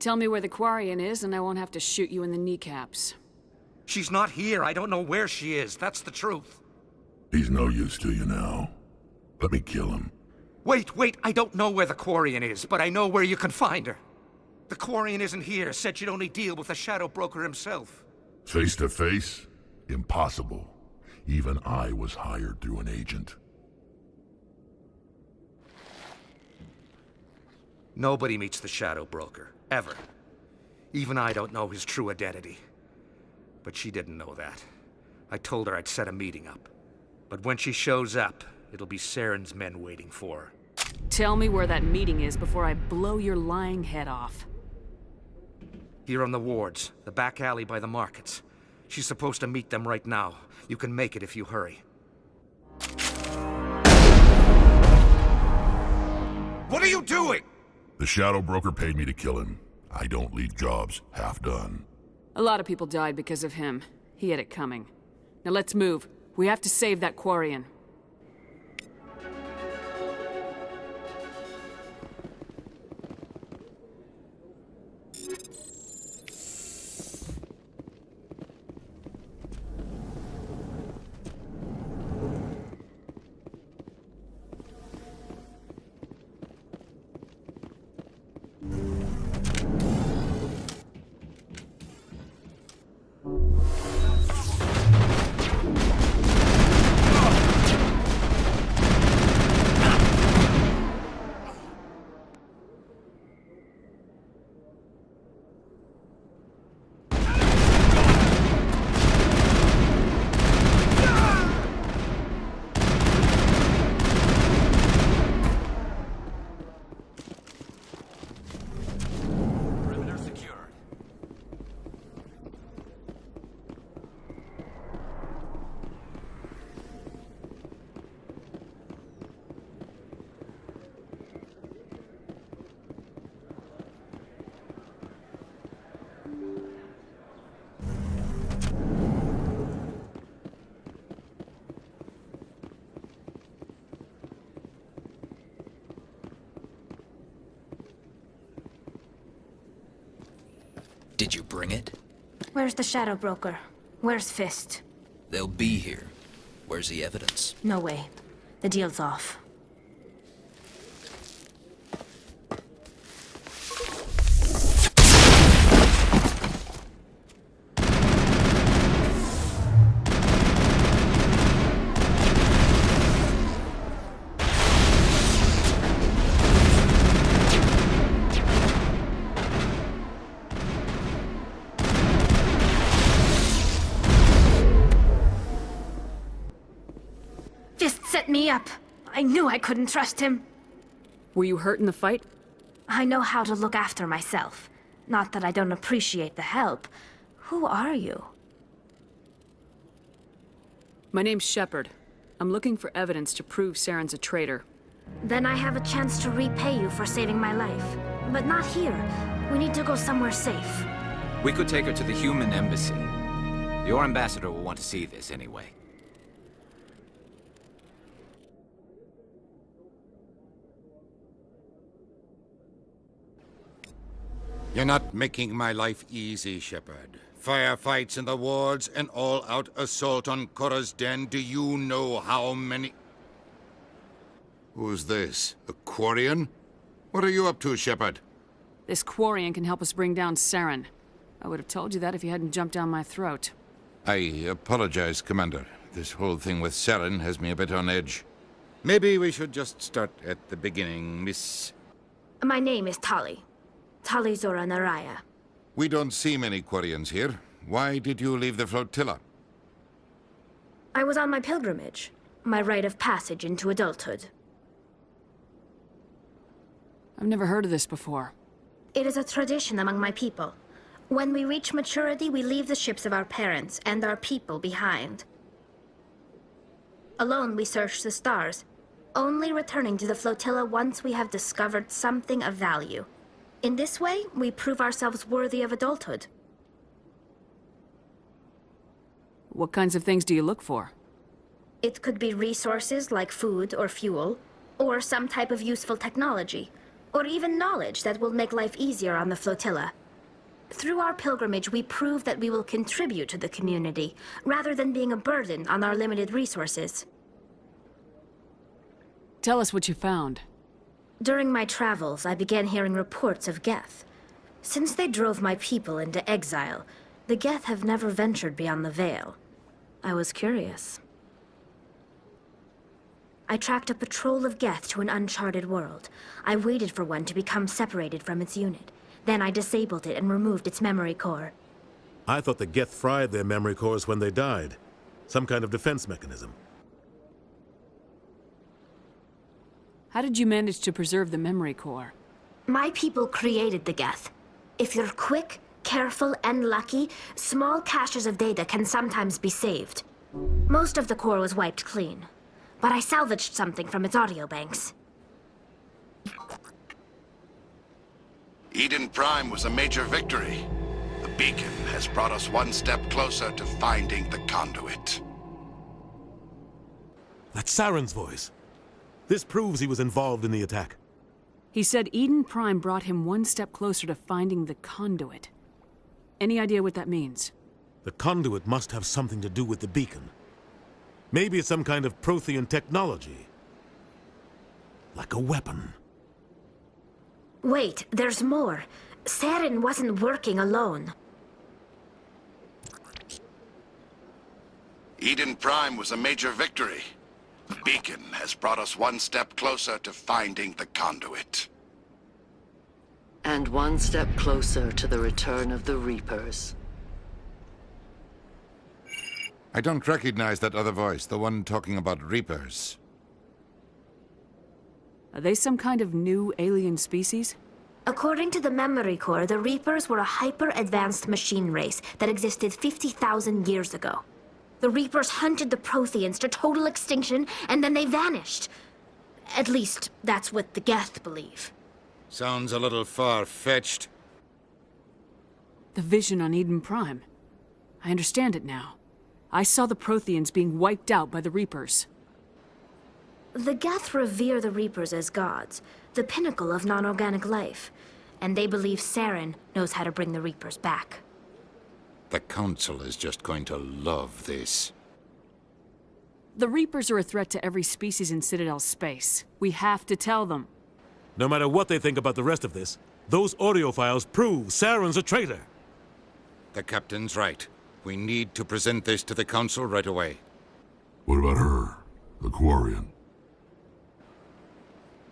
Tell me where the Quarian is, and I won't have to shoot you in the kneecaps. She's not here. I don't know where she is. That's the truth. He's no use to you now. Let me kill him. Wait. I don't know where the Quarian is, but I know where you can find her. The Quarian isn't here. Said she'd only deal with the Shadow Broker himself. Face to face? Impossible. Even I was hired through an agent. Nobody meets the Shadow Broker. Ever. Even I don't know his true identity. But she didn't know that. I told her I'd set a meeting up. But when she shows up, it'll be Saren's men waiting for her. Tell me where that meeting is before I blow your lying head off. Here on the wards, the back alley by the markets. She's supposed to meet them right now. You can make it if you hurry. What are you doing? The Shadow Broker paid me to kill him. I don't leave jobs half done. A lot of people died because of him. He had it coming. Now let's move. We have to save that Quarian. Did you bring it? Where's the Shadow Broker? Where's Fist? They'll be here. Where's the evidence? No way. The deal's off. Set me up. I knew I couldn't trust him. Were you hurt in the fight? I know how to look after myself. Not that I don't appreciate the help. Who are you? My name's Shepard. I'm looking for evidence to prove Saren's a traitor. Then I have a chance to repay you for saving my life. But not here. We need to go somewhere safe. We could take her to the human embassy. Your ambassador will want to see this anyway. You're not making my life easy, Shepard. Firefights in the wards, an all-out assault on Korra's den. Do you know how many... Who's this? A Quarian? What are you up to, Shepard? This Quarian can help us bring down Saren. I would have told you that if you hadn't jumped down my throat. I apologize, Commander. This whole thing with Saren has me a bit on edge. Maybe we should just start at the beginning, Miss... My name is Tali. Tali Zora Naraya. We don't see many Quarians here. Why did you leave the flotilla? I was on my pilgrimage. My rite of passage into adulthood. I've never heard of this before. It is a tradition among my people. When we reach maturity, we leave the ships of our parents and our people behind. Alone, we search the stars, only returning to the flotilla once we have discovered something of value. In this way, we prove ourselves worthy of adulthood. What kinds of things do you look for? It could be resources like food or fuel, or some type of useful technology. or even knowledge that will make life easier on the flotilla. Through our pilgrimage, we prove that we will contribute to the community, rather than being a burden on our limited resources. Tell us what you found. During my travels, I began hearing reports of geth. Since they drove my people into exile, the geth have never ventured beyond the Veil. I was curious. I tracked a patrol of geth to an uncharted world. I waited for one to become separated from its unit. Then I disabled it and removed its memory core. I thought the geth fried their memory cores when they died. Some kind of defense mechanism. How did you manage to preserve the memory core? My people created the geth. If you're quick, careful, and lucky, small caches of data can sometimes be saved. Most of the core was wiped clean, but I salvaged something from its audio banks. Eden Prime was a major victory. The beacon has brought us one step closer to finding the conduit. That's Saren's voice. This proves he was involved in the attack. He said Eden Prime brought him one step closer to finding the conduit. Any idea what that means? The conduit must have something to do with the beacon. Maybe it's some kind of Prothean technology. Like a weapon. Wait, there's more. Saren wasn't working alone. Eden Prime was a major victory. The beacon has brought us one step closer to finding the conduit. And one step closer to the return of the Reapers. I don't recognize that other voice, the one talking about Reapers. Are they some kind of new alien species? According to the memory core, the Reapers were a hyper-advanced machine race that existed 50,000 years ago. The Reapers hunted the Protheans to total extinction, and then they vanished. At least, that's what the geth believe. Sounds a little far-fetched. The vision on Eden Prime. I understand it now. I saw the Protheans being wiped out by the Reapers. The geth revere the Reapers as gods, the pinnacle of non-organic life, and they believe Saren knows how to bring the Reapers back. The Council is just going to love this. The Reapers are a threat to every species in Citadel space. We have to tell them. No matter what they think about the rest of this, those audio files prove Saren's a traitor. The Captain's right. We need to present this to the Council right away. What about her, the Quarian?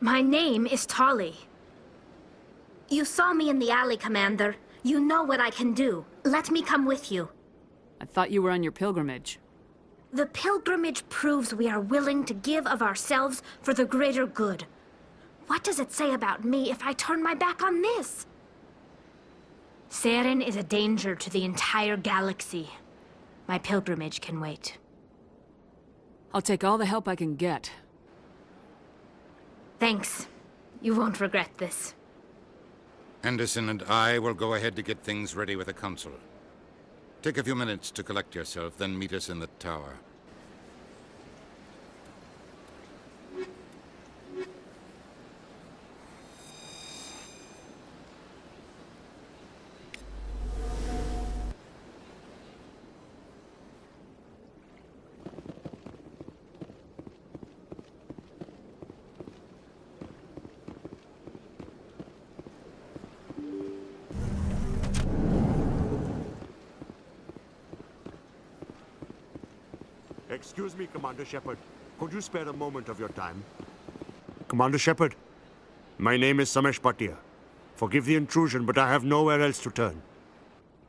My name is Tali. You saw me in the alley, Commander. You know what I can do. Let me come with you. I thought you were on your pilgrimage. The pilgrimage proves we are willing to give of ourselves for the greater good. What does it say about me if I turn my back on this? Saren is a danger to the entire galaxy. My pilgrimage can wait. I'll take all the help I can get. Thanks. You won't regret this. Anderson and I will go ahead to get things ready with the Council. Take a few minutes to collect yourself, then meet us in the tower. Excuse me, Commander Shepard. Could you spare a moment of your time? Commander Shepard, my name is Samesh Bhatia. Forgive the intrusion, but I have nowhere else to turn.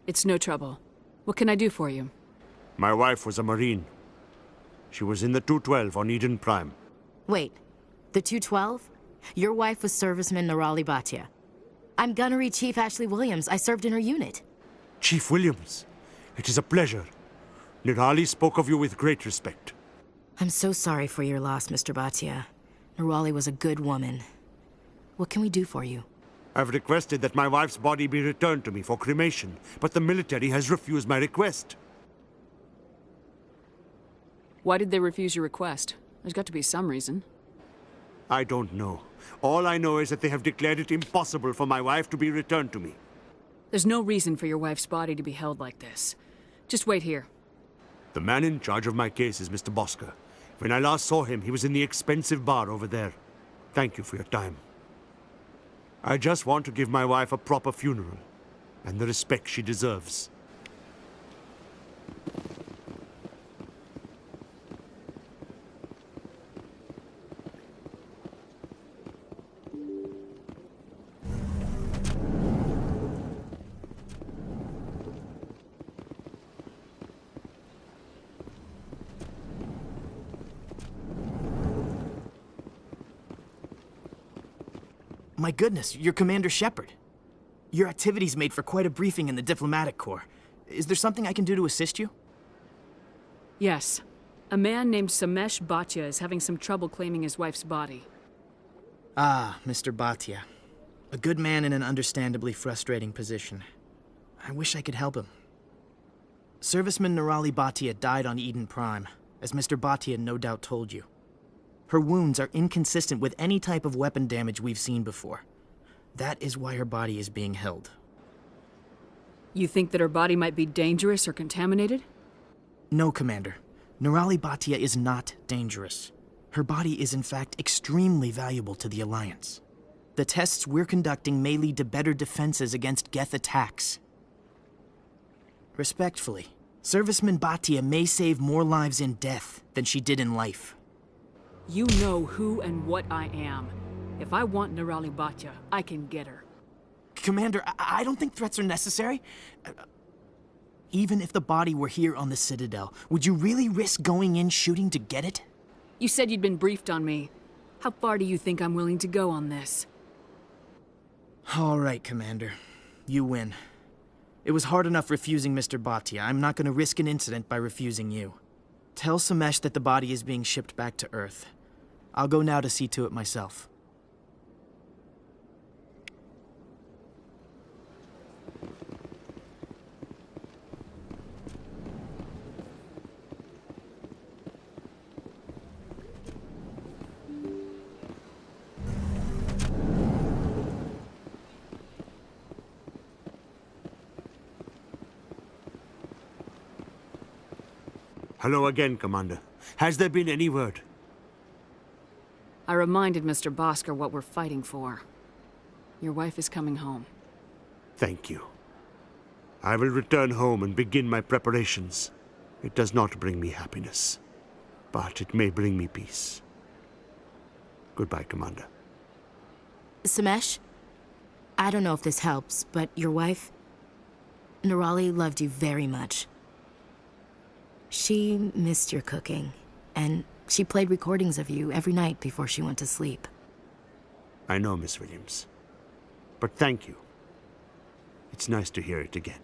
It's no trouble. What can I do for you? My wife was a Marine. She was in the 212 on Eden Prime. Wait, the 212? Your wife was serviceman Nirali Bhatia. I'm Gunnery Chief Ashley Williams. I served in her unit. Chief Williams, it is a pleasure. Nirali spoke of you with great respect. I'm so sorry for your loss, Mr. Bhatia. Nirali was a good woman. What can we do for you? I've requested that my wife's body be returned to me for cremation, but the military has refused my request. Why did they refuse your request? There's got to be some reason. I don't know, All I know is that they have declared it impossible for my wife to be returned to me. There's no reason for your wife's body to be held like this. Just wait here. The man in charge of my case is Mr. Bosker. When I last saw him, he was in the expensive bar over there. Thank you for your time. I just want to give my wife a proper funeral, and the respect she deserves. My goodness, you're Commander Shepard. Your activities made for quite a briefing in the diplomatic corps. Is there something I can do to assist you? Yes. A man named Samesh Bhatia is having some trouble claiming his wife's body. Ah, Mr. Bhatia. A good man in an understandably frustrating position. I wish I could help him. Serviceman Nirali Bhatia died on Eden Prime, as Mr. Bhatia no doubt told you. Her wounds are inconsistent with any type of weapon damage we've seen before. That is why her body is being held. You think that her body might be dangerous or contaminated? No, Commander. Nirali Bhatia is not dangerous. Her body is in fact extremely valuable to the Alliance. The tests we're conducting may lead to better defenses against geth attacks. Respectfully, Serviceman Bhatia may save more lives in death than she did in life. You know who and what I am. If I want Nirali Bhatia, I can get her. Commander, I don't think threats are necessary. Even if the body were here on the Citadel, would you really risk going in shooting to get it? You said you'd been briefed on me. How far do you think I'm willing to go on this? All right, Commander. You win. It was hard enough refusing Mr. Bhatia. I'm not going to risk an incident by refusing you. Tell Samesh that the body is being shipped back to Earth. I'll go now to see to it myself. Hello again, Commander. Has there been any word? I reminded Mr. Bosker what we're fighting for. Your wife is coming home. Thank you. I will return home and begin my preparations. It does not bring me happiness, but it may bring me peace. Goodbye, Commander. Samesh, I don't know if this helps, but your wife, Nirali, loved you very much. She missed your cooking, and she played recordings of you every night before she went to sleep. I know, Miss Williams. But thank you. It's nice to hear it again.